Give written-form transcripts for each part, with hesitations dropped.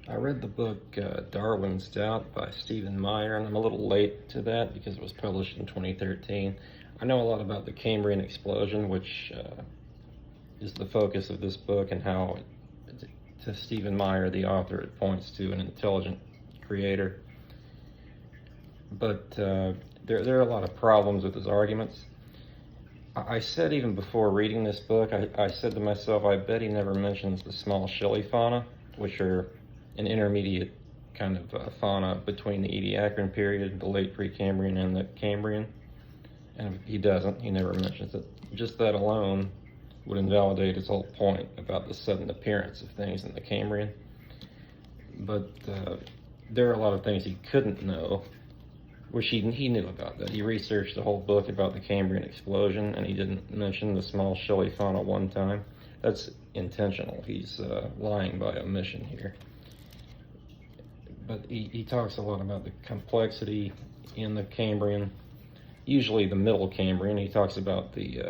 I read the book Darwin's Doubt by Meyer, and I'm a little late to that because it was published in 2013. I know a lot about the Cambrian explosion, which is the focus of this book, and how, to Meyer, the author, it points to an intelligent creator. But there are a lot of problems with his arguments. I said even before reading this book, I said to myself, I bet he never mentions the small shelly fauna, which are an intermediate kind of fauna between the Ediacaran period, the late Precambrian, and the Cambrian. And if he doesn't, he never mentions it. Just that alone would invalidate his whole point about the sudden appearance of things in the Cambrian. But there are a lot of things he couldn't know, which he knew about that. He researched the whole book about the Cambrian explosion, and he didn't mention the small shelly fauna one time. That's intentional. He's lying by omission here. But he talks a lot about the complexity in the Cambrian, usually the middle Cambrian. He talks about the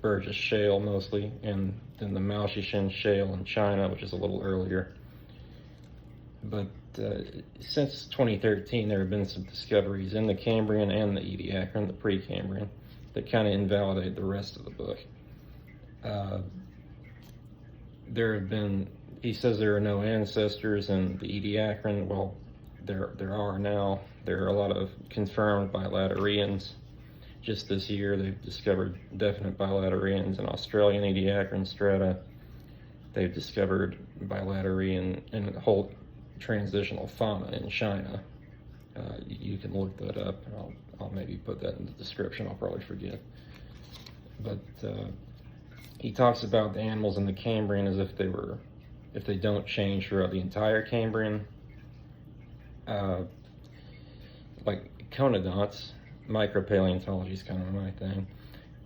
Burgess Shale mostly, and then the Maoxishen Shale in China, which is a little earlier. But since 2013, there have been some discoveries in the Cambrian and the Ediacaran, the Precambrian, that kind of invalidate the rest of the book. There have been, he says there are no ancestors in the Ediacaran. Well, there are now. There are a lot of confirmed bilaterians. Just this year, they've discovered definite bilaterians in Australian Ediacaran strata. They've discovered bilaterian and a whole transitional fauna in China. You can look that up. I'll maybe put that in the description. I'll probably forget. But he talks about the animals in the Cambrian as if they don't change throughout the entire Cambrian. Like conodonts, micropaleontology is kind of my thing.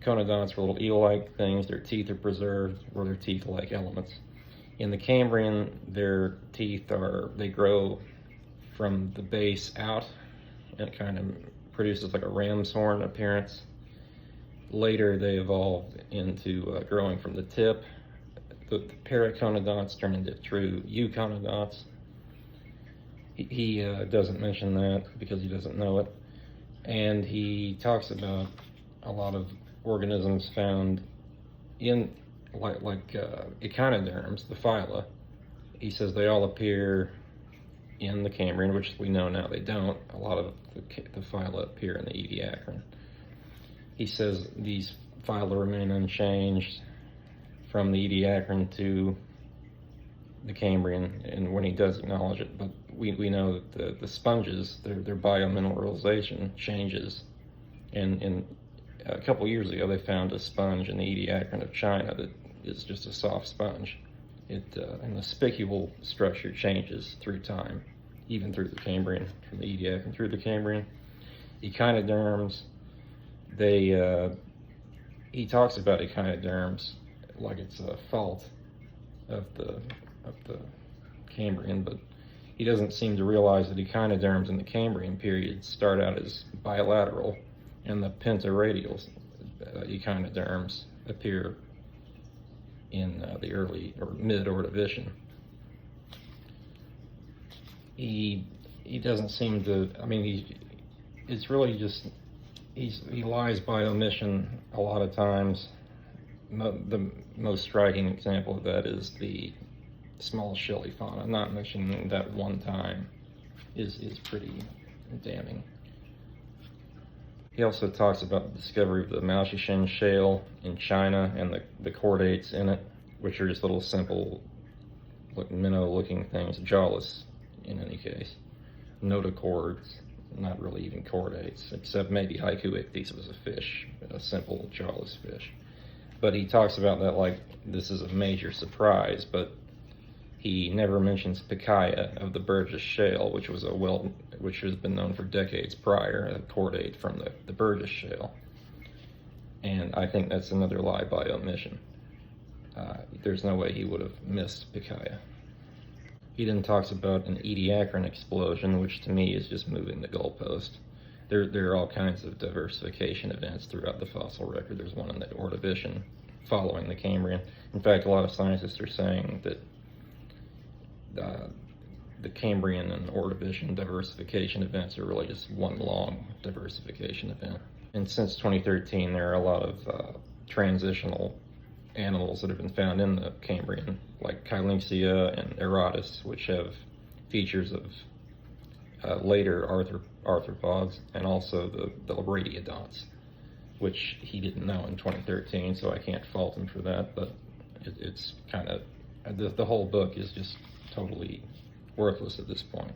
Conodonts were little eel-like things. Their teeth are preserved, or their teeth-like elements. In the Cambrian, their teeth they grow from the base out, and it kind of produces like a ram's horn appearance. Later, they evolved into growing from the tip. The paraconodonts turn into true euconodonts. He doesn't mention that because he doesn't know it. And he talks about a lot of organisms found in like echinoderms, the phyla. He says they all appear in the Cambrian, which we know now they don't. A lot of the phyla appear in the Ediacaran. He says these phyla remain unchanged from the Ediacaran to the Cambrian, and when he does acknowledge it, but we know that the sponges, their biomineralization changes, and a couple years ago they found a sponge in the Ediacaran of China that is just a soft sponge. And the spicule structure changes through time, even through the Cambrian, from the Ediacaran through the Cambrian. Echinoderms, he talks about echinoderms like it's a fault of the Cambrian, but he doesn't seem to realize that echinoderms in the Cambrian period start out as bilateral, and the pentaradial echinoderms appear in the early or mid-Ordovician. He doesn't seem to. I mean, it's really just he lies by omission a lot of times. The most striking example of that is the small shelly fauna. Not mentioning that one time is pretty damning. He also talks about the discovery of the Maoxishen Shale in China and the chordates in it, which are just little simple, minnow-looking things, jawless in any case. Notochords, not really even chordates, except maybe haiku ichthys was a fish, a simple jawless fish. But he talks about that like this is a major surprise, but he never mentions Picaya of the Burgess Shale, which has been known for decades prior, a chordate from the Burgess Shale. And I think that's another lie by omission. There's no way he would have missed Picaya. He then talks about an Ediacaran explosion, which to me is just moving the goalpost. There are all kinds of diversification events throughout the fossil record. There's one in the Ordovician following the Cambrian. In fact, a lot of scientists are saying that the Cambrian and Ordovician diversification events are really just one long diversification event. And since 2013, there are a lot of transitional animals that have been found in the Cambrian, like Chylynxia and Erotus, which have features of later arthropods, and also the radiodonts, which he didn't know in 2013, so I can't fault him for that, but it's kind of, the whole book is just totally worthless at this point.